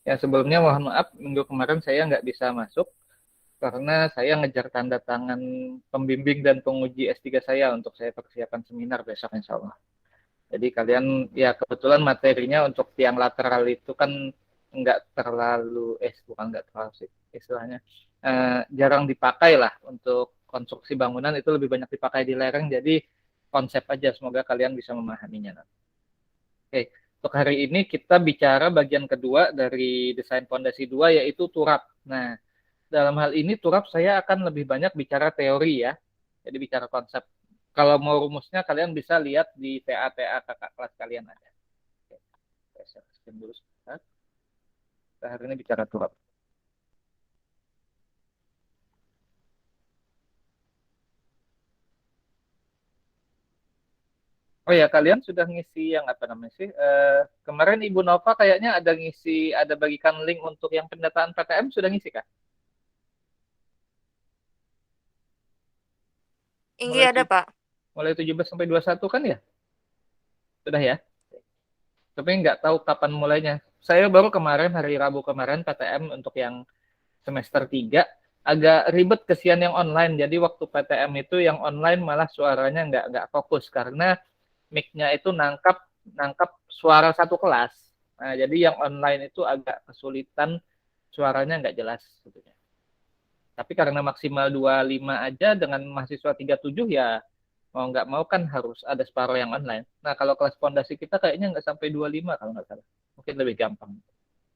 Ya sebelumnya mohon maaf minggu kemarin saya nggak bisa masuk karena saya ngejar tanda tangan pembimbing dan penguji S3 saya untuk saya persiapan seminar besok insya Allah. Jadi kalian ya kebetulan materinya untuk tiang lateral itu kan nggak terlalu, bukan nggak terlalu sih istilahnya, jarang dipakai lah untuk konstruksi bangunan, itu lebih banyak dipakai di lereng, jadi konsep aja, semoga kalian bisa memahaminya. Oke, untuk hari ini kita bicara bagian kedua dari desain fondasi 2 yaitu turap. Nah, dalam hal ini turap saya akan lebih banyak bicara teori ya. Jadi bicara konsep. Kalau mau rumusnya kalian bisa lihat di TA-TA kakak kelas kalian ada. Oke, saya share screen dulu sebentar. Kita hari ini bicara turap. Oh ya, kalian sudah ngisi yang apa namanya sih? Kemarin Ibu Nova kayaknya ada ngisi, ada bagikan link untuk yang pendataan PTM, sudah ngisi kah? Tinggi Mulai ada, Pak. mulai 17 sampai 21 kan ya? Sudah ya? Tapi nggak tahu kapan mulainya. Saya baru kemarin, hari Rabu kemarin, PTM untuk yang semester 3 agak ribet kesian yang online. Jadi waktu PTM itu yang online malah suaranya nggak fokus karena mic-nya itu nangkap nangkap suara satu kelas. Nah, jadi yang online itu agak kesulitan, suaranya nggak jelas sebetulnya. Tapi karena maksimal 25 aja dengan mahasiswa 37 ya mau nggak mau kan harus ada separuh yang online. Nah, kalau kelas fondasi kita kayaknya nggak sampai 25 kalau nggak salah. Mungkin lebih gampang.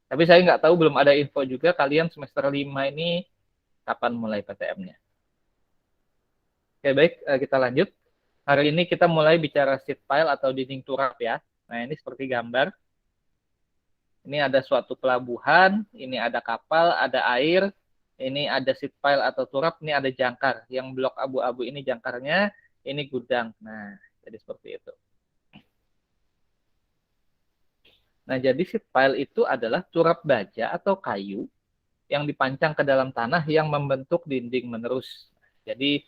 Tapi saya nggak tahu, belum ada info juga kalian semester 5 ini kapan mulai PTM-nya. Oke, baik, kita lanjut. Hari ini kita mulai bicara sheet pile atau dinding turap ya. Nah, ini seperti gambar. Ini ada suatu pelabuhan, ini ada kapal, ada air, ini ada sheet pile atau turap, ini ada jangkar. Yang blok abu-abu ini jangkarnya, ini gudang. Nah, jadi seperti itu. Nah, jadi sheet pile itu adalah turap baja atau kayu yang dipancang ke dalam tanah yang membentuk dinding menerus. Jadi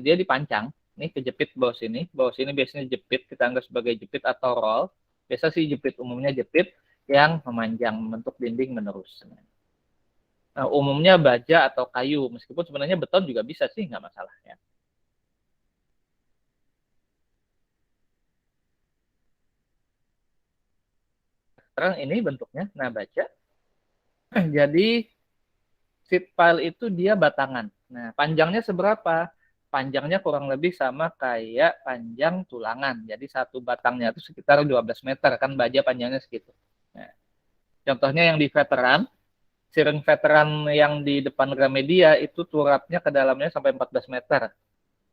dia dipancang, nih kejepit bawah sini biasanya jepit, kita anggap sebagai jepit atau roll. Biasa sih jepit, umumnya jepit yang memanjang membentuk dinding menerus. Nah, umumnya baja atau kayu, meskipun sebenarnya beton juga bisa sih, nggak masalah ya. Sekarang ini bentuknya, nah baja. Jadi sheet pile itu dia batangan. Nah, panjangnya seberapa? Panjangnya kurang lebih sama kayak panjang tulangan. Jadi satu batangnya itu sekitar 12 meter, kan baja panjangnya segitu. Nah, contohnya yang di veteran, siring veteran yang di depan Gramedia itu turapnya ke dalamnya sampai 14 meter.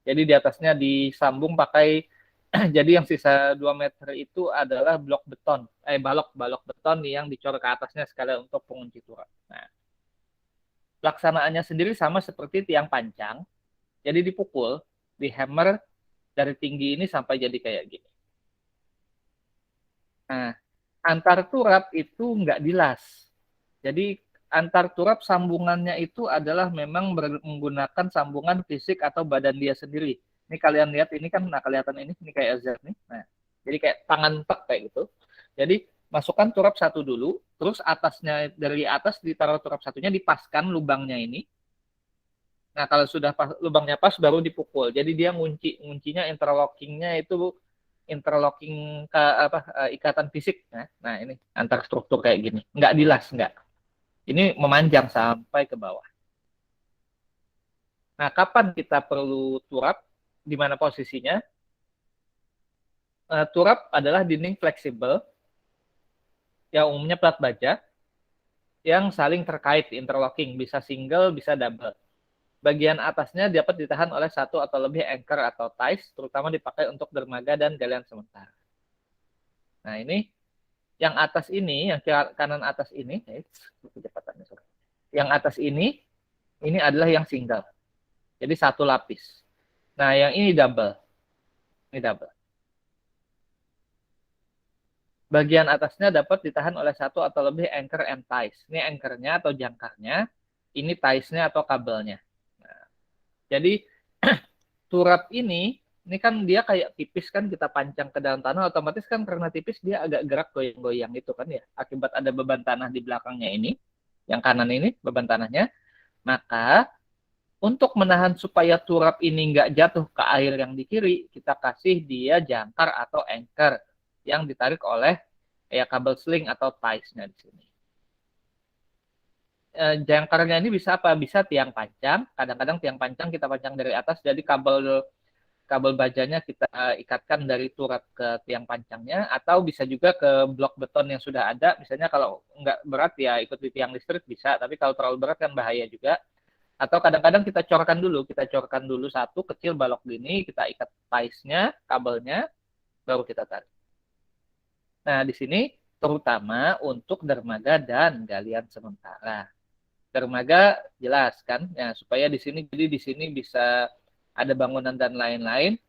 Jadi di atasnya disambung pakai jadi yang sisa 2 meter itu adalah blok beton, balok beton yang dicor ke atasnya sekalian untuk pengunci turap. Nah, pelaksanaannya sendiri sama seperti tiang pancang, jadi dipukul, di hammer dari tinggi ini sampai jadi kayak gini. Nah, antar turap itu nggak dilas. Jadi antar turap sambungannya itu adalah memang menggunakan sambungan fisik atau badan dia sendiri. Ini kalian lihat, ini kan, nah kelihatan ini kayak Z nih. Nah, jadi kayak tangan tek kayak gitu. Jadi masukkan turap satu dulu, terus atasnya, dari atas ditaruh turap satunya, dipaskan lubangnya ini. Nah, kalau sudah pas, lubangnya pas baru dipukul. Jadi dia nguncinya interlockingnya itu interlocking ke apa, ikatan fisik. Nah, ini antar struktur kayak gini. Nggak dilas, nggak. Ini memanjang sampai ke bawah. Nah, kapan kita perlu turap? Di mana posisinya? Turap adalah dinding fleksibel yang umumnya plat baja yang saling terkait interlocking, bisa single, bisa double. Bagian atasnya dapat ditahan oleh satu atau lebih anchor atau ties, terutama dipakai untuk dermaga dan galian sementara. Nah, ini yang atas ini, yang kanan atas ini, kecepatannya, yang atas ini adalah yang single. Jadi satu lapis. Nah, yang ini double. Ini double. Bagian atasnya dapat ditahan oleh satu atau lebih anchor and ties. Ini anchornya atau jangkarnya, ini tiesnya atau kabelnya. Nah, jadi turap ini Ini kan dia kayak tipis kan, kita pancang ke dalam tanah, otomatis kan karena tipis dia agak gerak goyang-goyang itu kan ya, akibat ada beban tanah di belakangnya ini, yang kanan ini beban tanahnya. Maka untuk menahan supaya turap ini nggak jatuh ke air yang di kiri, kita kasih dia jangkar atau anchor yang ditarik oleh ya kabel sling atau ties-nya di sini. Jangkarnya ini bisa apa? Bisa tiang pancang. Kadang-kadang tiang pancang kita pancang dari atas, jadi kabel bajanya kita ikatkan dari turap ke tiang pancangnya, atau bisa juga ke blok beton yang sudah ada. Misalnya kalau nggak berat ya ikut di tiang listrik bisa, tapi kalau terlalu berat kan bahaya juga. Atau kadang-kadang kita corkan dulu satu kecil balok gini, kita ikat ties-nya, kabelnya, baru kita tarik. Nah, di sini terutama untuk dermaga dan galian sementara. Dermaga jelas kan, ya supaya di sini, jadi di sini bisa ada bangunan dan lain-lain.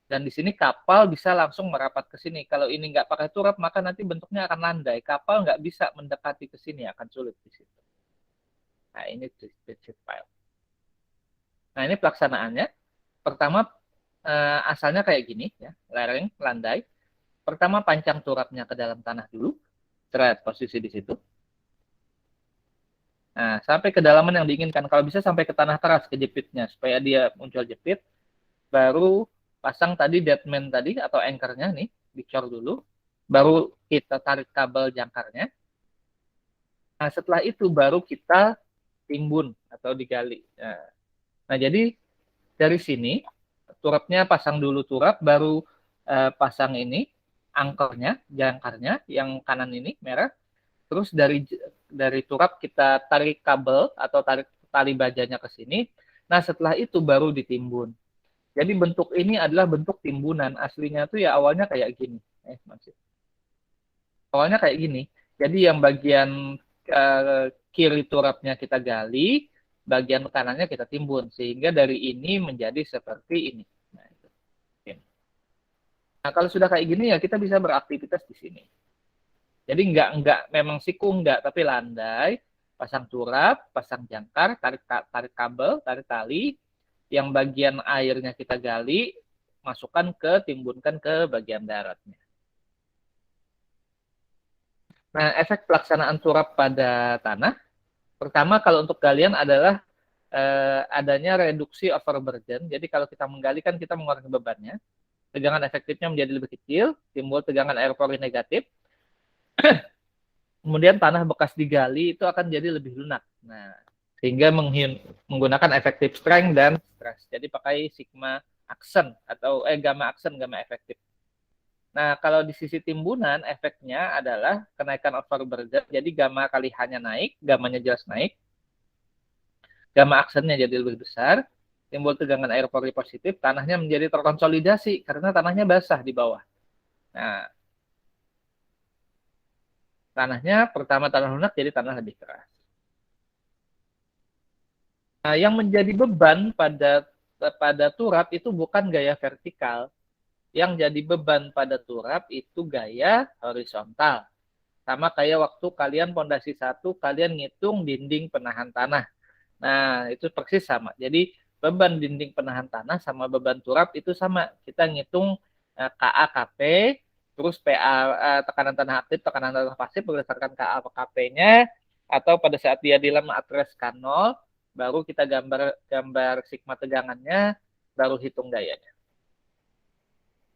Dan di sini kapal bisa langsung merapat ke sini. Kalau ini nggak pakai turap, maka nanti bentuknya akan landai. Kapal nggak bisa mendekati ke sini, akan sulit di situ. Nah, ini twisted pile. Nah, ini pelaksanaannya. Pertama, asalnya kayak gini, ya, lereng, landai. Pertama, pancang turapnya ke dalam tanah dulu. Thread posisi di situ. Nah, sampai kedalaman yang diinginkan. Kalau bisa sampai ke tanah keras, ke jepitnya, supaya dia muncul jepit. Baru pasang tadi deadman tadi atau anchornya nih, dicor dulu. Baru kita tarik kabel jangkarnya. Nah, setelah itu baru kita timbun atau digali. Nah, jadi dari sini turapnya pasang dulu turap, baru pasang ini angkornya, jangkarnya yang kanan ini merah. Terus dari turap kita tarik kabel atau tarik tali bajanya ke sini. Nah, setelah itu baru ditimbun. Jadi bentuk ini adalah bentuk timbunan. Aslinya tuh ya awalnya kayak gini. Awalnya kayak gini. Jadi yang bagian kiri turapnya kita gali, bagian kanannya kita timbun. Sehingga dari ini menjadi seperti ini. Nah, kalau sudah kayak gini ya kita bisa beraktivitas di sini. Jadi enggak memang siku enggak, tapi landai, pasang turap, pasang jangkar, tarik kabel, tarik tali, yang bagian airnya kita gali, masukkan timbunkan ke bagian daratnya. Nah, efek pelaksanaan turap pada tanah, pertama kalau untuk galian adalah adanya reduksi overburden. Jadi kalau kita menggali kan kita mengurangi bebannya, tegangan efektifnya menjadi lebih kecil, timbul tegangan air pori negatif. Kemudian tanah bekas digali itu akan jadi lebih lunak. Nah, sehingga menggunakan efektif strength dan stress. Jadi pakai sigma aksen atau gamma aksen, gamma efektif. Nah, kalau di sisi timbunan efeknya adalah kenaikan overburden. Jadi gamma kali hanya naik, gammanya jelas naik. Gamma aksennya jadi lebih besar. Timbul tegangan air pori positif, tanahnya menjadi terkonsolidasi karena tanahnya basah di bawah. Nah, tanahnya pertama tanah lunak jadi tanah lebih keras. Nah, yang menjadi beban pada turap itu bukan gaya vertikal. Yang jadi beban pada turap itu gaya horizontal. Sama kayak waktu kalian pondasi 1, kalian ngitung dinding penahan tanah. Nah, itu persis sama. Jadi beban dinding penahan tanah sama beban turap itu sama. Kita ngitung KA KP, terus PA tekanan tanah aktif, tekanan tanah pasif berdasarkan KA KP-nya, atau pada saat dia di dalam atres K0, baru kita gambar sigma tegangannya, baru hitung dayanya.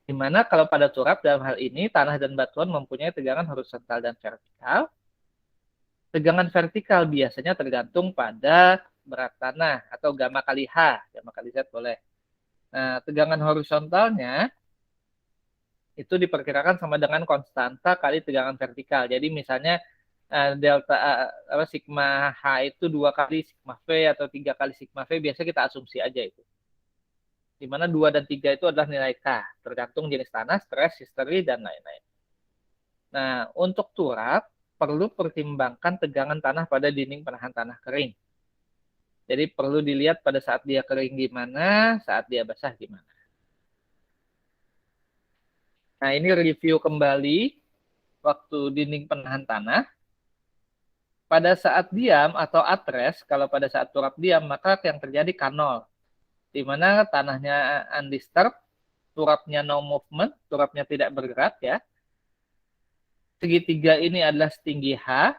Dimana kalau pada turap dalam hal ini tanah dan batuan mempunyai tegangan horizontal dan vertikal. Tegangan vertikal biasanya tergantung pada berat tanah atau gamma kali H, gamma kali Z boleh. Nah, tegangan horizontalnya itu diperkirakan sama dengan konstanta kali tegangan vertikal. Jadi misalnya delta sigma H itu 2 kali sigma V atau 3 kali sigma V, biasa kita asumsi aja itu. Di mana 2 dan 3 itu adalah nilai K, tergantung jenis tanah, stres, history, dan lain-lain. Nah, untuk turap, perlu pertimbangkan tegangan tanah pada dinding penahan tanah kering. Jadi perlu dilihat pada saat dia kering gimana, saat dia basah gimana. Nah, ini review kembali waktu dinding penahan tanah. Pada saat diam atau atres, kalau pada saat turap diam, maka yang terjadi K0. Di mana tanahnya undisturbed, turapnya no movement, turapnya tidak bergerak ya. Segitiga ini adalah setinggi H,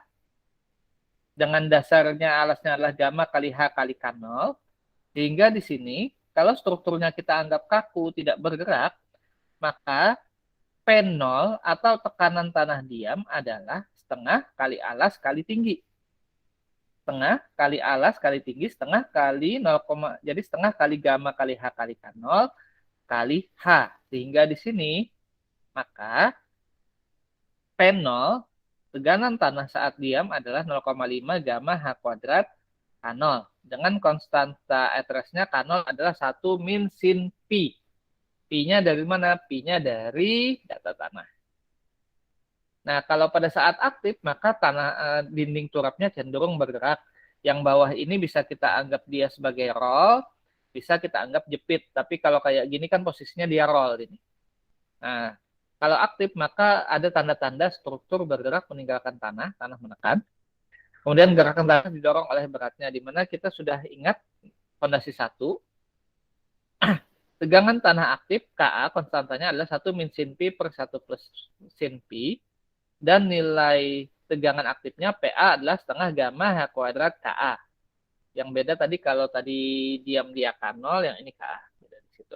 dengan dasarnya alasnya adalah gamma kali H kali K0, sehingga di sini, kalau strukturnya kita anggap kaku, tidak bergerak, maka P0 atau tekanan tanah diam adalah setengah kali alas kali tinggi. Setengah kali alas kali tinggi, setengah kali 0, jadi setengah kali gamma kali H kali K0 kali H. Sehingga di sini, maka P0, tegangan tanah saat diam adalah 0,5 gamma H kuadrat K0. Dengan konstanta address-nya K0 adalah 1 min sin Pi. Pi-nya dari mana? Pi-nya dari data tanah. Nah, kalau pada saat aktif, maka dinding turapnya cenderung bergerak. Yang bawah ini bisa kita anggap dia sebagai roll, bisa kita anggap jepit. Tapi kalau kayak gini kan posisinya dia roll ini. Nah, kalau aktif, maka ada tanda-tanda struktur bergerak meninggalkan tanah, tanah menekan. Kemudian gerakan tanah didorong oleh beratnya, di mana kita sudah ingat fondasi 1. Tegangan tanah aktif, Ka, konstantanya adalah 1 min sin Pi per 1 plus sin Pi. Dan nilai tegangan aktifnya PA adalah setengah gamma H kuadrat KA. Yang beda tadi kalau tadi diam di K0, yang ini KA. Beda di situ.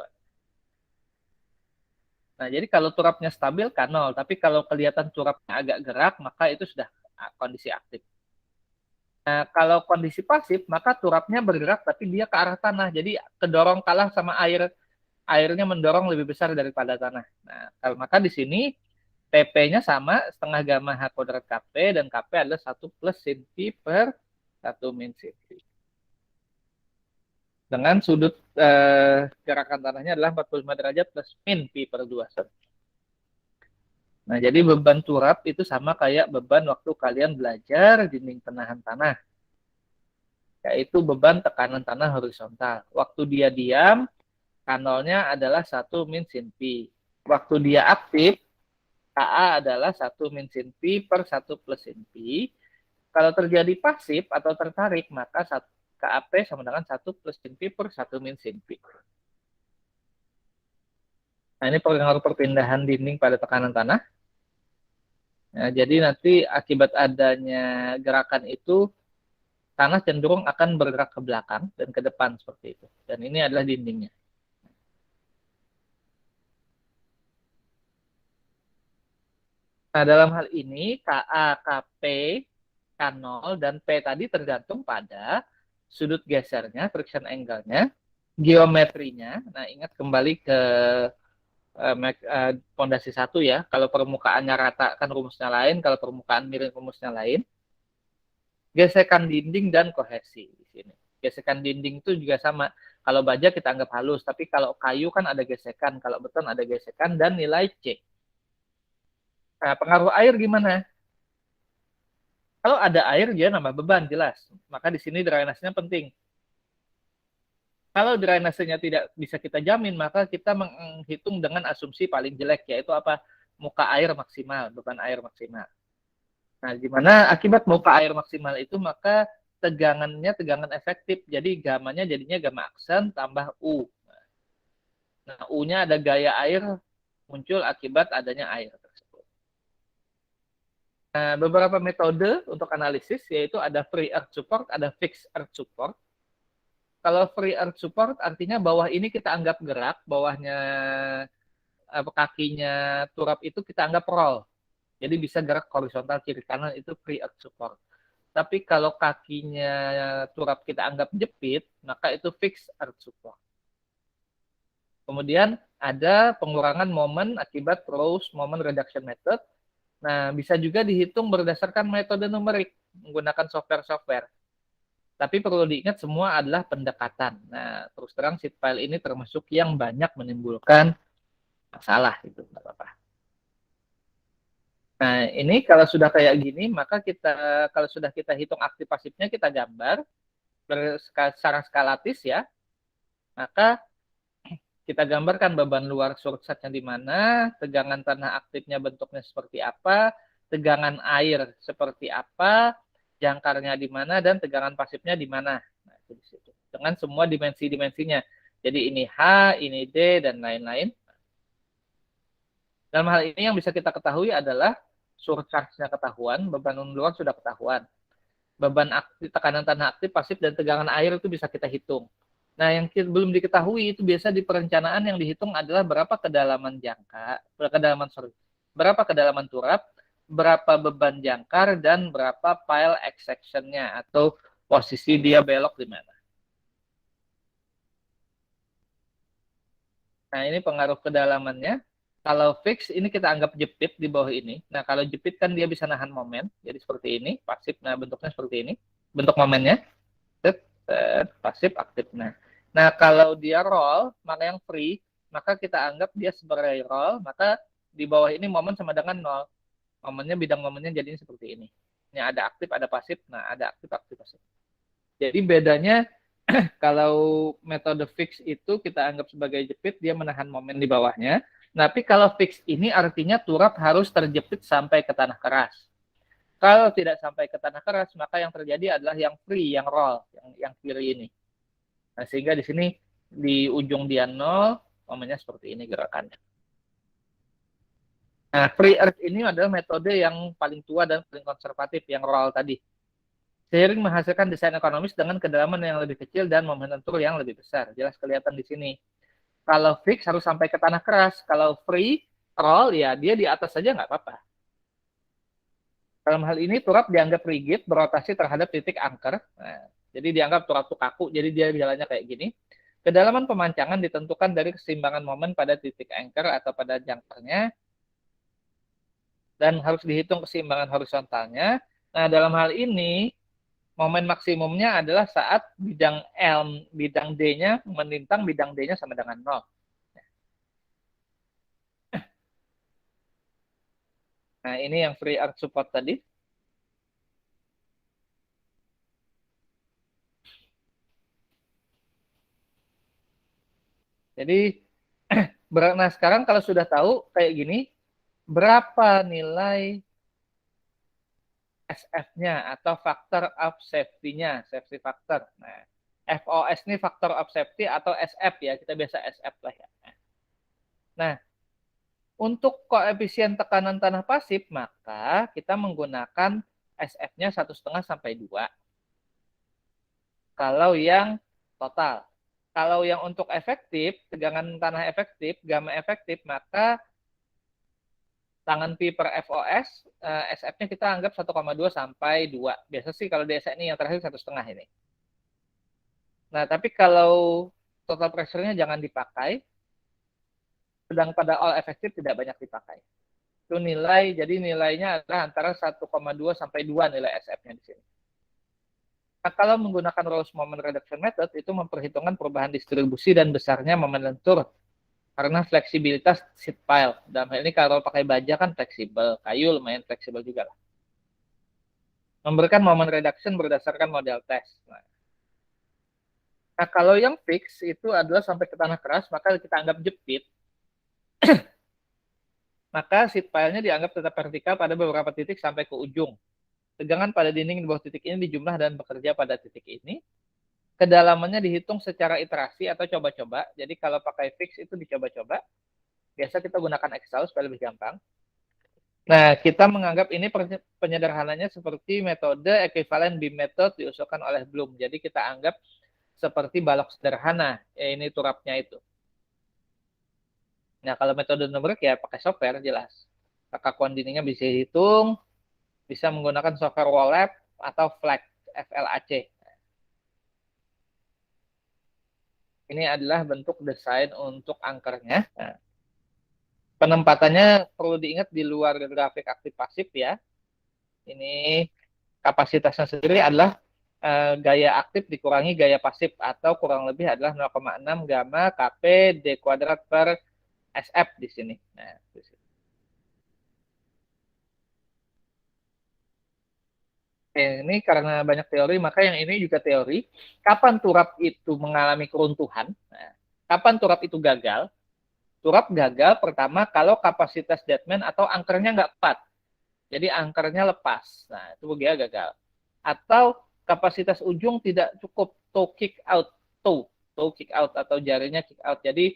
Nah, jadi kalau turapnya stabil K0, tapi kalau kelihatan turapnya agak gerak, maka itu sudah kondisi aktif. Nah, kalau kondisi pasif, maka turapnya bergerak, tapi dia ke arah tanah. Jadi kedorong kalah sama air. Airnya mendorong lebih besar daripada tanah. Nah, maka di sini TP-nya sama, setengah gamma H kuadrat KP, dan KP adalah 1 plus sin Pi per 1 min sin Pi. Dengan sudut gerakan tanahnya adalah 45 derajat plus min Pi per 2. Nah, jadi beban turap itu sama kayak beban waktu kalian belajar dinding penahan tanah. Yaitu beban tekanan tanah horizontal. Waktu dia diam, K0-nya adalah 1 min sin Pi. Waktu dia aktif, Ka adalah 1 min sin Pi per 1 plus sin Pi. Kalau terjadi pasif atau tertarik, maka KAP sama dengan 1 plus sin Pi per 1 min sin Pi. Nah, ini pengaruh perpindahan dinding pada tekanan tanah. Nah, jadi nanti akibat adanya gerakan itu, tanah cenderung akan bergerak ke belakang dan ke depan seperti itu. Dan ini adalah dindingnya. Nah, dalam hal ini, KA, KP, K0, dan P tadi tergantung pada sudut gesernya, friction angle-nya, geometrinya. Nah, ingat kembali ke pondasi 1 ya. Kalau permukaannya rata kan rumusnya lain, kalau permukaan miring rumusnya lain. Gesekan dinding dan kohesi di sini. Gesekan dinding itu juga sama. Kalau baja kita anggap halus, tapi kalau kayu kan ada gesekan, kalau beton ada gesekan, dan nilai C. Nah, pengaruh air gimana? Kalau ada air, dia nambah beban, jelas. Maka di sini drainasenya penting. Kalau drainasenya tidak bisa kita jamin, maka kita menghitung dengan asumsi paling jelek, yaitu apa? Muka air maksimal, beban air maksimal. Nah, gimana akibat muka air maksimal itu, maka tegangannya tegangan efektif. Jadi gamanya jadinya gamma aksen tambah U. Nah, U-nya ada gaya air muncul akibat adanya air tersebut. Nah, beberapa metode untuk analisis, yaitu ada free earth support, ada fixed earth support. Kalau free earth support artinya bawah ini kita anggap gerak, bawahnya kakinya turap itu kita anggap roll. Jadi bisa gerak horizontal kiri kanan, itu free earth support. Tapi kalau kakinya turap kita anggap jepit, maka itu fixed earth support. Kemudian ada pengurangan momen akibat Rose Moment Reduction Method. Nah, bisa juga dihitung berdasarkan metode numerik menggunakan software-software. Tapi perlu diingat semua adalah pendekatan. Nah, terus terang sheet file ini termasuk yang banyak menimbulkan masalah itu, nggak apa-apa. Nah, ini kalau sudah kayak gini, maka kalau sudah kita hitung aktif pasifnya, kita gambar secara skalatis ya. Maka kita gambarkan beban luar surcharge-nya di mana, tegangan tanah aktifnya bentuknya seperti apa, tegangan air seperti apa, jangkarnya di mana, dan tegangan pasifnya di mana. Nah, itu di situ. Dengan semua dimensi-dimensinya. Jadi ini H, ini D, dan lain-lain. Dalam hal ini yang bisa kita ketahui adalah surcharge-nya ketahuan, beban luar sudah ketahuan. Beban aktif, tekanan tanah aktif, pasif, dan tegangan air itu bisa kita hitung. Nah, yang belum diketahui itu biasa di perencanaan yang dihitung adalah berapa kedalaman berapa kedalaman turap, berapa beban jangkar, dan berapa pile X-section-nya atau posisi dia belok di mana. Nah, ini pengaruh kedalamannya. Kalau fix, ini kita anggap jepit di bawah ini. Nah, kalau jepit kan dia bisa nahan momen. Jadi seperti ini, pasif. Nah, bentuknya seperti ini. Bentuk momennya. Pasif, aktif. Nah, kalau dia roll, maka yang free, maka kita anggap dia sebagai roll, maka di bawah ini momen sama dengan 0. Momennya, bidang momennya jadinya seperti ini. Ini ada aktif, ada pasif. Nah, ada aktif, aktif, pasif. Jadi bedanya kalau metode fix itu kita anggap sebagai jepit, dia menahan momen di bawahnya. Tapi kalau fix ini artinya turap harus terjepit sampai ke tanah keras. Kalau tidak sampai ke tanah keras, maka yang terjadi adalah yang free, yang roll, yang kiri ini. Nah, sehingga di sini di ujung dia 0, momennya seperti ini gerakannya. Nah, free earth ini adalah metode yang paling tua dan paling konservatif, yang roll tadi. Seiring menghasilkan desain ekonomis dengan kedalaman yang lebih kecil dan momentum yang lebih besar. Jelas kelihatan di sini. Kalau fix harus sampai ke tanah keras. Kalau free roll, ya dia di atas saja nggak apa-apa. Dalam hal ini, turap dianggap rigid, berotasi terhadap titik angker. Nah, jadi dianggap turap itu kaku, jadi dia jalannya kayak gini. Kedalaman pemancangan ditentukan dari keseimbangan momen pada titik anchor atau pada jangkarnya, dan harus dihitung keseimbangan horizontalnya. Nah, dalam hal ini, momen maksimumnya adalah saat bidang D-nya melintang bidang D-nya sama dengan 0. Nah, ini yang free earth support tadi. Jadi, nah sekarang kalau sudah tahu kayak gini, berapa nilai SF-nya atau factor of safety-nya, safety factor. Nah, FOS ini factor of safety atau SF ya, kita biasa SF lah ya. Nah, untuk koefisien tekanan tanah pasif, maka kita menggunakan SF-nya 1,5 sampai 2. Kalau yang total. Kalau yang untuk efektif, tegangan tanah efektif, gamma efektif, maka tangan pi per FOS, SF-nya kita anggap 1,2 sampai 2. Biasa sih kalau di SNI yang terakhir 1,5 ini. Nah, tapi kalau total pressure-nya jangan dipakai, sedang pada all efektif tidak banyak dipakai. Itu nilai, jadi nilainya adalah antara 1,2 sampai 2 nilai SF-nya di sini. Nah, kalau menggunakan Rolls Moment Reduction Method, itu memperhitungkan perubahan distribusi dan besarnya momen lentur karena fleksibilitas sheet pile. Dalam hal ini kalau pakai baja kan fleksibel, kayu lumayan fleksibel juga lah. Memberikan momen reduction berdasarkan model test. Nah, kalau yang fix itu adalah sampai ke tanah keras, maka kita anggap jepit. Maka sheet pile-nya dianggap tetap vertikal pada beberapa titik sampai ke ujung. Tegangan pada dinding di bawah titik ini dijumlah dan bekerja pada titik ini. Kedalamannya dihitung secara iterasi atau coba-coba. Jadi kalau pakai fix itu dicoba-coba. Biasa kita gunakan Excel supaya lebih gampang. Nah, kita menganggap ini penyederhananya seperti metode equivalent beam method diusulkan oleh Bloom. Jadi kita anggap seperti balok sederhana. Ya, ini turapnya itu. Nah, kalau metode numerik ya pakai software jelas. Kekakuan dindingnya bisa dihitung, bisa menggunakan software WALAB atau FLAC. Ini adalah bentuk desain untuk angkernya. Nah, penempatannya perlu diingat di luar grafik aktif pasif ya. Ini kapasitasnya sendiri adalah gaya aktif dikurangi gaya pasif atau kurang lebih adalah 0,6 gamma Kp D kuadrat per SF di sini. Nah, di sini. Ini karena banyak teori, maka yang ini juga teori. Kapan turap itu mengalami keruntuhan? Nah, kapan turap itu gagal? Turap gagal pertama kalau kapasitas deadman atau angkernya nggak kuat. Jadi angkernya lepas. Nah, itu dia gagal. Atau kapasitas ujung tidak cukup toe kick out. Toe kick out atau jarinya kick out. Jadi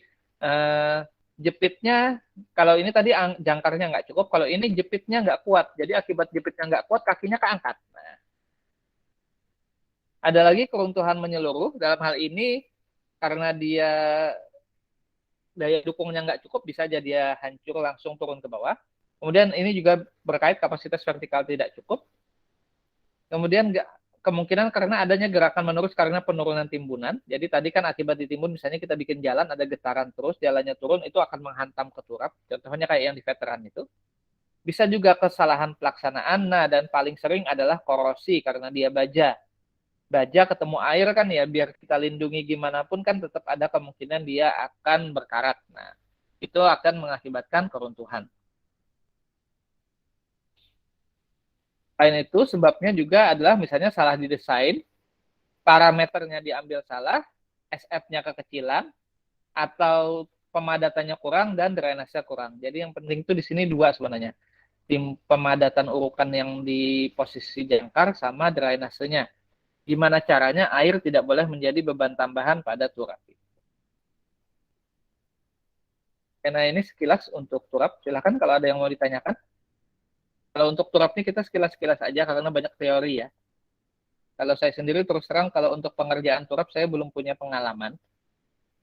jepitnya, kalau ini tadi jangkarnya nggak cukup, kalau ini jepitnya nggak kuat. Jadi akibat jepitnya nggak kuat, kakinya keangkat. Nah, ada lagi keruntuhan menyeluruh, dalam hal ini karena dia daya dukungnya nggak cukup, bisa jadi dia hancur langsung turun ke bawah. Kemudian ini juga berkait kapasitas vertikal tidak cukup. Kemudian kemungkinan karena adanya gerakan menerus karena penurunan timbunan. Jadi tadi kan akibat ditimbun, misalnya kita bikin jalan, ada getaran terus, jalannya turun, itu akan menghantam ke turap. Contohnya kayak yang di veteran itu. Bisa juga kesalahan pelaksanaan, nah dan paling sering adalah korosi karena dia baja. Baja ketemu air kan ya, biar kita lindungi gimana pun kan tetap ada kemungkinan dia akan berkarat. Nah, itu akan mengakibatkan keruntuhan. Selain itu, sebabnya juga adalah misalnya salah didesain, parameternya diambil salah, SF-nya kekecilan, atau pemadatannya kurang dan drainase kurang. Jadi yang penting itu di sini dua sebenarnya. Tim pemadatan urukan yang di posisi jangkar sama drainasenya. Gimana caranya air tidak boleh menjadi beban tambahan pada turap. Karena ini sekilas untuk turap, silakan kalau ada yang mau ditanyakan. Kalau untuk turap ini kita sekilas-sekilas aja karena banyak teori ya. Kalau saya sendiri terus terang kalau untuk pengerjaan turap saya belum punya pengalaman.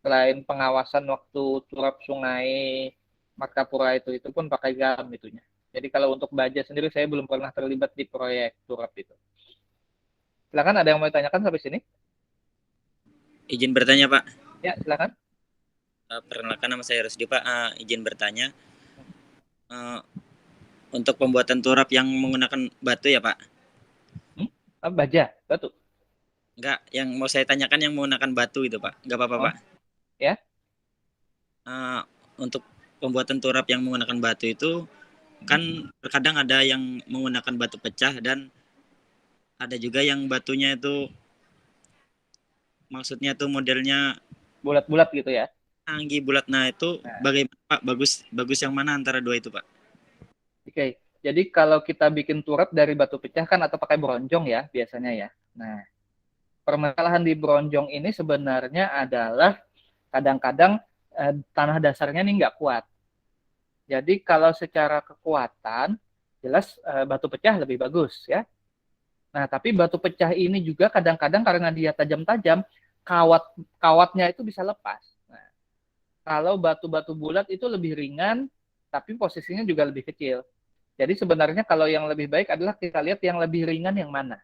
Selain pengawasan waktu turap sungai Martapura itu pun pakai garam itunya. Jadi kalau untuk baja sendiri saya belum pernah terlibat di proyek turap itu. Silakan ada yang mau ditanyakan sampai sini? Izin bertanya Pak. Ya silakan. Perkenalkan nama saya Rusdi Pak. Izin bertanya. Untuk pembuatan turap yang menggunakan batu ya Pak? Baja, batu. Enggak, yang mau saya tanyakan yang menggunakan batu itu Pak. Enggak apa-apa Pak. Ya. Untuk pembuatan turap yang menggunakan batu itu kan terkadang ada yang menggunakan batu pecah dan ada juga yang batunya itu maksudnya tuh modelnya bulat-bulat gitu ya. Anggi bulat. Nah itu bagaimana Pak? Bagus yang mana antara dua itu Pak? Oke, jadi kalau kita bikin turap dari batu pecah kan atau pakai bronjong ya biasanya ya. Nah, permasalahan di bronjong ini sebenarnya adalah kadang-kadang tanah dasarnya ini nggak kuat. Jadi kalau secara kekuatan jelas batu pecah lebih bagus ya. Nah, tapi batu pecah ini juga kadang-kadang karena dia tajam-tajam, kawatnya itu bisa lepas. Nah, kalau batu-batu bulat itu lebih ringan, tapi posisinya juga lebih kecil. Jadi sebenarnya kalau yang lebih baik adalah kita lihat yang lebih ringan yang mana.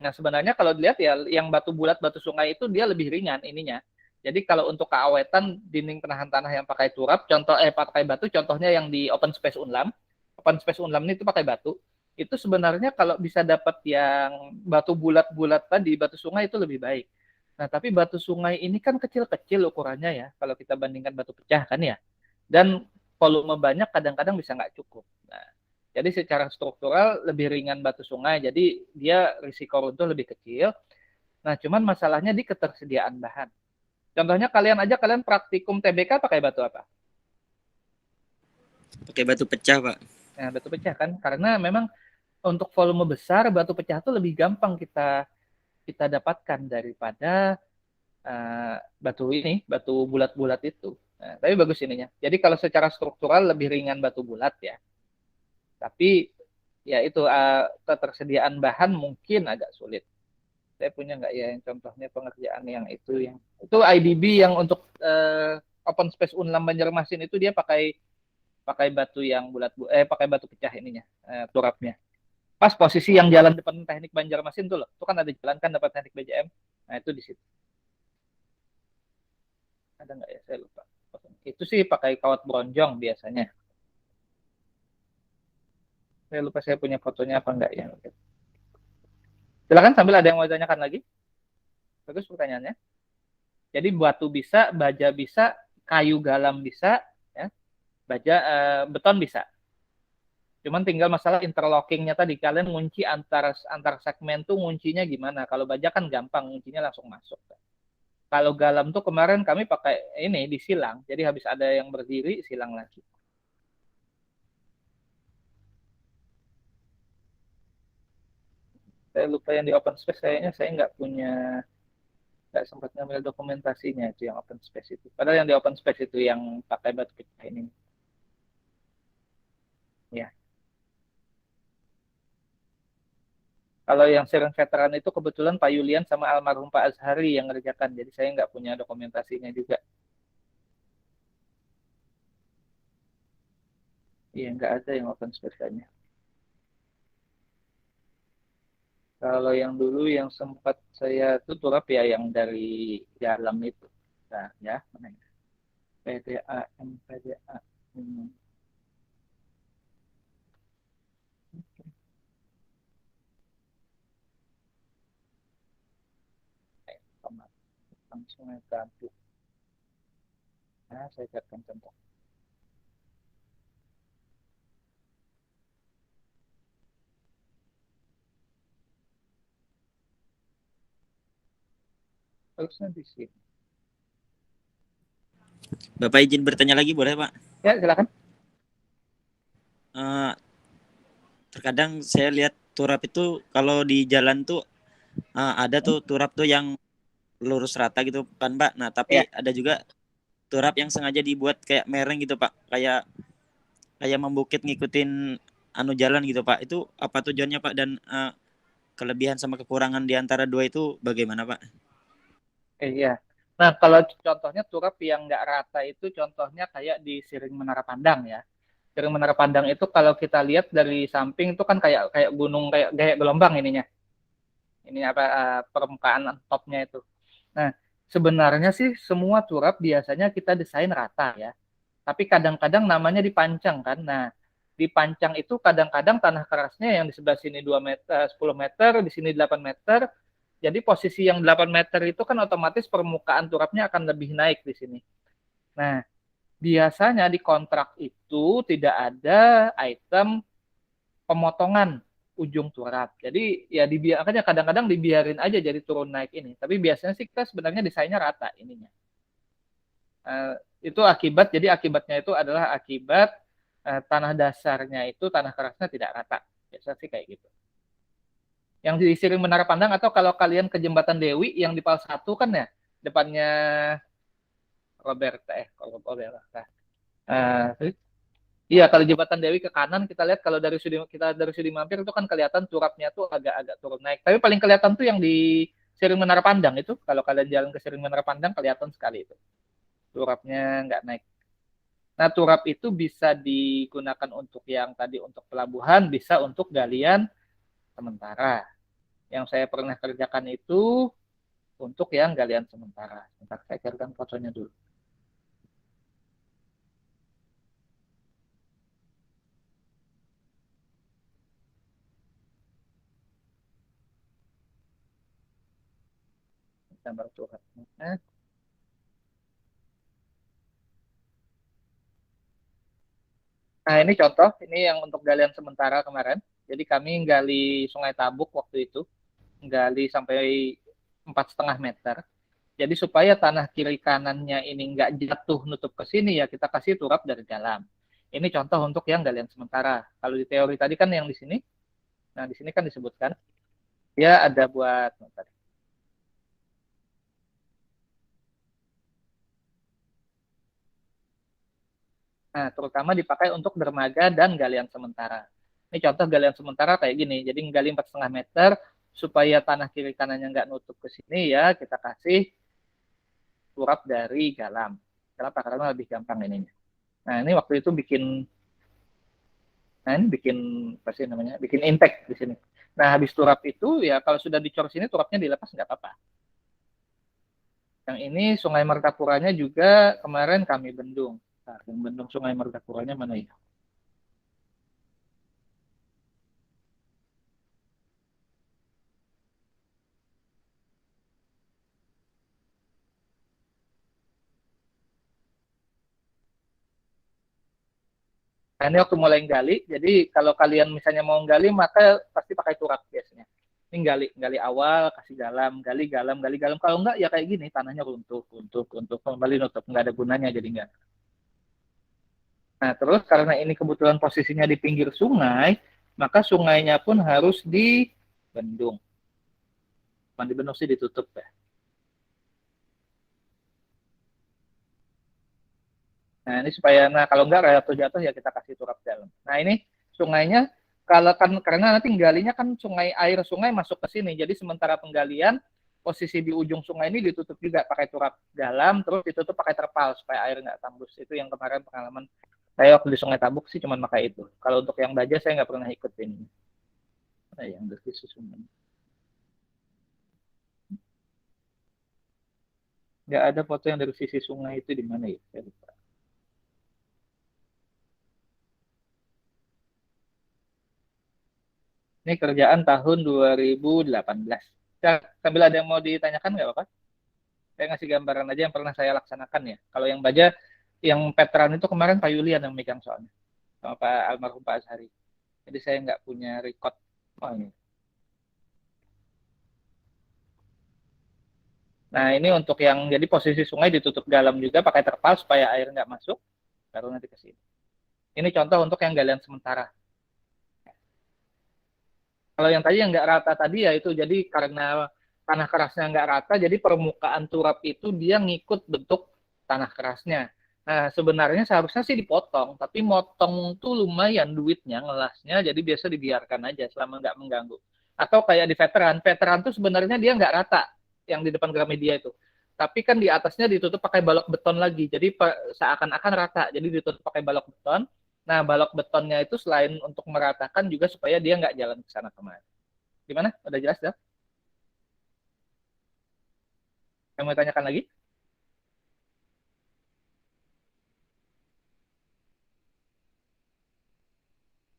Nah, sebenarnya kalau dilihat ya yang batu bulat, batu sungai itu dia lebih ringan ininya. Jadi kalau untuk keawetan dinding penahan tanah yang pakai turap, pakai batu, contohnya yang di Open Space Unlam. Open Space Unlam ini itu pakai batu. Itu sebenarnya kalau bisa dapat yang batu bulat-bulat tadi, batu sungai itu lebih baik. Nah, tapi batu sungai ini kan kecil-kecil ukurannya ya, kalau kita bandingkan batu pecah kan ya. Dan volume banyak kadang-kadang bisa nggak cukup. Nah, jadi secara struktural lebih ringan batu sungai, jadi dia risiko runtuh lebih kecil. Nah, cuman masalahnya di ketersediaan bahan. Contohnya kalian praktikum TBK pakai batu apa? Pakai batu pecah Pak. Nah, batu pecah kan, karena memang untuk volume besar batu pecah itu lebih gampang kita dapatkan daripada batu bulat-bulat itu. Nah, tapi bagus ininya. Jadi kalau secara struktural lebih ringan batu bulat ya. Tapi ya itu ketersediaan bahan mungkin agak sulit. Saya punya nggak ya yang contohnya pengerjaan yang itu IDB yang untuk Open Space Unlam Banjarmasin itu dia pakai batu yang pakai batu pecah ininya turapnya. Pas posisi yang jalan depan teknik Banjarmasin tuh loh, itu kan ada jalan kan dapat teknik BJM. Nah itu di situ. Ada nggak ya saya lupa. Itu sih pakai kawat bronjong biasanya. Saya lupa saya punya fotonya apa enggak ya. Silakan sambil ada yang mau ditanyakan lagi. Bagus pertanyaannya. Jadi batu bisa, baja bisa, kayu galam bisa, ya. Baja beton bisa. Cuman tinggal masalah interlockingnya tadi, kalian ngunci antar segmen tuh nguncinya gimana. Kalau baja kan gampang, nguncinya langsung masuk. Kalau galam tuh kemarin kami pakai ini disilang, jadi habis ada yang berdiri silang lagi. Saya lupa yang di open space, kayaknya saya nggak punya nggak sempat ngambil dokumentasinya itu yang open space itu. Padahal yang di open space itu yang pakai batu pecah ini. Ya. Kalau yang sering veteran itu kebetulan Pak Yulian sama almarhum Pak Azhari yang ngerjakan. Jadi saya nggak punya dokumentasinya juga. Iya, nggak ada yang open space-nya. Kalau yang dulu yang sempat saya tuturap ya yang dari dalam itu. Nah, ya, mana ya? PDA, MPDA. Hmm. Langsung aja. Nah, saya carikan contoh. Harusnya di sini. Bapak izin bertanya lagi boleh Pak? Ya, silakan. Terkadang saya lihat turap itu kalau di jalan tuh ada tuh turap tuh yang lurus rata gitu kan Pak. Nah Ya. tapi ada juga turap yang sengaja dibuat kayak mereng gitu Pak. Kayak membukit ngikutin anu jalan gitu Pak. Itu apa tujuannya Pak, dan kelebihan sama kekurangan di antara dua itu bagaimana Pak? Iya. Nah, kalau contohnya turap yang nggak rata itu contohnya kayak di Siring Menara Pandang ya. Siring Menara Pandang itu kalau kita lihat dari samping itu kan kayak kayak gunung kayak gelombang ininya. Ini apa permukaan topnya itu. Nah, sebenarnya sih semua turap biasanya kita desain rata ya. Tapi kadang-kadang namanya dipancang kan. Nah, dipancang itu kadang-kadang tanah kerasnya yang di sebelah sini 2 meter, 10 meter, di sini 8 meter. Jadi posisi yang 8 meter itu kan otomatis permukaan turapnya akan lebih naik di sini. Nah, biasanya di kontrak itu tidak ada item pemotongan ujung turap. Jadi ya dibiarkan ya kadang-kadang dibiarin aja jadi turun naik ini. Tapi biasanya sih kita sebenarnya desainnya rata ininya. Itu akibat, jadi akibatnya itu adalah akibat tanah dasarnya itu tanah kerasnya tidak rata. Biasa sih kayak gitu. Yang di Siring Menara Pandang atau kalau kalian ke Jembatan Dewi yang di Pal 1 kan ya, depannya Roberta kalau Roberta. Iya, kalau Jembatan Dewi ke kanan kita lihat kalau dari Sudi Mampir itu kan kelihatan turapnya tuh agak-agak turun naik. Tapi paling kelihatan tuh yang di Siring Menara Pandang itu, kalau kalian jalan ke Siring Menara Pandang kelihatan sekali itu. Turapnya nggak naik. Nah, turap itu bisa digunakan untuk yang tadi untuk pelabuhan, bisa untuk galian sementara. Yang saya pernah kerjakan itu untuk yang galian sementara. Sebentar, saya carikan fotonya dulu. Gambar turapnya. Nah, ini contoh, ini yang untuk galian sementara kemarin. Jadi kami gali Sungai Tabuk waktu itu, gali sampai 4,5 meter. Jadi supaya tanah kiri kanannya ini nggak jatuh nutup ke sini ya kita kasih turap dari dalam. Ini contoh untuk yang galian sementara. Kalau di teori tadi kan yang di sini, nah di sini kan disebutkan dia ada buat nah, terutama dipakai untuk dermaga dan galian sementara. Ini contoh galian sementara kayak gini. Jadi gali 4,5 meter supaya tanah kiri kanannya nggak nutup ke sini ya kita kasih turap dari galam. Karena lebih gampang ininya. Nah ini waktu itu bikin apa sih namanya? Bikin impact di sini. Nah habis turap itu ya kalau sudah dicor sini turapnya dilepas nggak apa-apa. Yang ini Sungai Martapuranya juga kemarin kami bendung. Nah, yang bendung Sungai Martapuranya mana ya? Nah, ini waktu mulai gali, jadi kalau kalian misalnya mau gali, maka pasti pakai turap biasanya. Ini gali awal, kasih galam, gali galam, gali galam. Kalau enggak, ya kayak gini, tanahnya runtuh, kembali nutup. Enggak ada gunanya, jadi enggak. Nah, terus karena ini kebetulan posisinya di pinggir sungai, maka sungainya pun harus dibendung. Bukan dibendung sih, ditutup ya. Nah ini supaya, nah kalau nggak rel jatuh ya kita kasih turap dalam. Nah ini sungainya, kalau kan karena nanti galinya kan sungai, air sungai masuk ke sini, jadi sementara penggalian posisi di ujung sungai ini ditutup juga pakai turap dalam, terus ditutup pakai terpal supaya air nggak tembus. Itu yang kemarin pengalaman saya waktu di Sungai Tabuk sih cuma pakai itu. Kalau untuk yang baja saya nggak pernah ikutin. Nah, yang dari sungai. Nggak ada foto yang dari sisi sungai itu di mana ya? Saya lupa. Ini kerjaan tahun 2018. Ya, sambil ada yang mau ditanyakan nggak apa-apa? Saya ngasih gambaran aja yang pernah saya laksanakan ya. Kalau yang baja, yang veteran itu kemarin Pak Yulian yang megang soalnya. Sama Pak almarhum Pak Azhari. Jadi saya nggak punya record. Oh, ini. Nah ini untuk yang, jadi posisi sungai ditutup dalam juga pakai terpal supaya air nggak masuk. Baru nanti ke sini. Ini contoh untuk yang galian sementara. Kalau yang tadi yang nggak rata tadi ya itu jadi karena tanah kerasnya nggak rata, jadi permukaan turap itu dia ngikut bentuk tanah kerasnya. Nah sebenarnya seharusnya sih dipotong, tapi motong tuh lumayan duitnya ngelasnya, jadi biasa dibiarkan aja selama nggak mengganggu. Atau kayak di veteran, veteran tuh sebenarnya dia nggak rata yang di depan Gramedia itu. Tapi kan di atasnya ditutup pakai balok beton lagi, jadi seakan-akan rata, jadi ditutup pakai balok beton. Nah, balok betonnya itu selain untuk meratakan juga supaya dia nggak jalan ke sana kemari. Gimana? Udah jelas ya? Yang mau tanyakan lagi?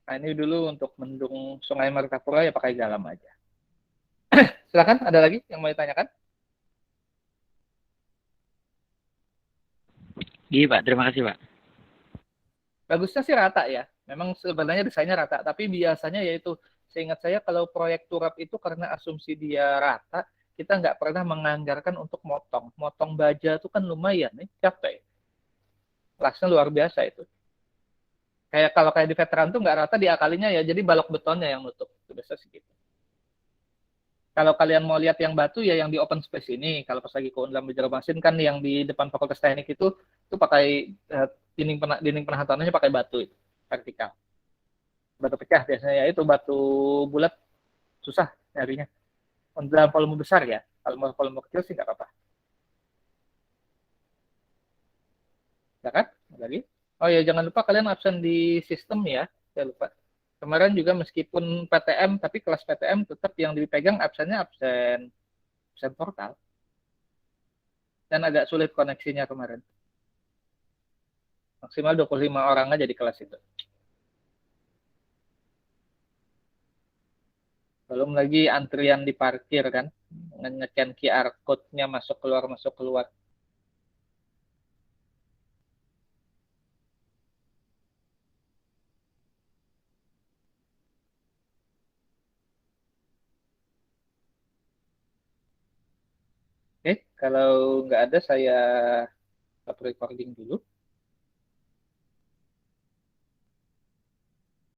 Nah, ini dulu untuk mendung Sungai Martapura ya pakai galam aja. Silakan, ada lagi yang mau ditanyakan? Iya Pak, terima kasih Pak. Bagusnya sih rata ya. Memang sebenarnya desainnya rata, tapi biasanya yaitu seingat saya kalau proyek turap itu karena asumsi dia rata, kita nggak pernah menganggarkan untuk motong. Motong baja itu kan lumayan nih, capek. Kelasnya luar biasa itu. Kayak kalau kayak di veteran tuh nggak rata diakalinya ya, jadi balok betonnya yang nutup. Itu biasa segitu. Kalau kalian mau lihat yang batu ya yang di open space ini. Kalau pas lagi ke Unlam Banjarmasin kan yang di depan Fakultas Teknik itu pakai dinding penahanannya pakai batu itu vertikal. Batu pecah biasanya ya itu batu bulat susah nyarinya. Untuk dalam volume besar ya. Kalau mau volume kecil sih nggak apa-apa. Ya kan? Lagi. Oh ya jangan lupa kalian absen di sistem ya. Saya lupa. Kemarin juga meskipun PTM tapi kelas PTM tetap yang dipegang absennya absen absen portal dan agak sulit koneksinya kemarin. Maksimal 25 orang aja di kelas itu. Belum lagi antrian di parkir kan, nge-scan QR code-nya masuk keluar. Oke, kalau nggak ada saya stop recording dulu.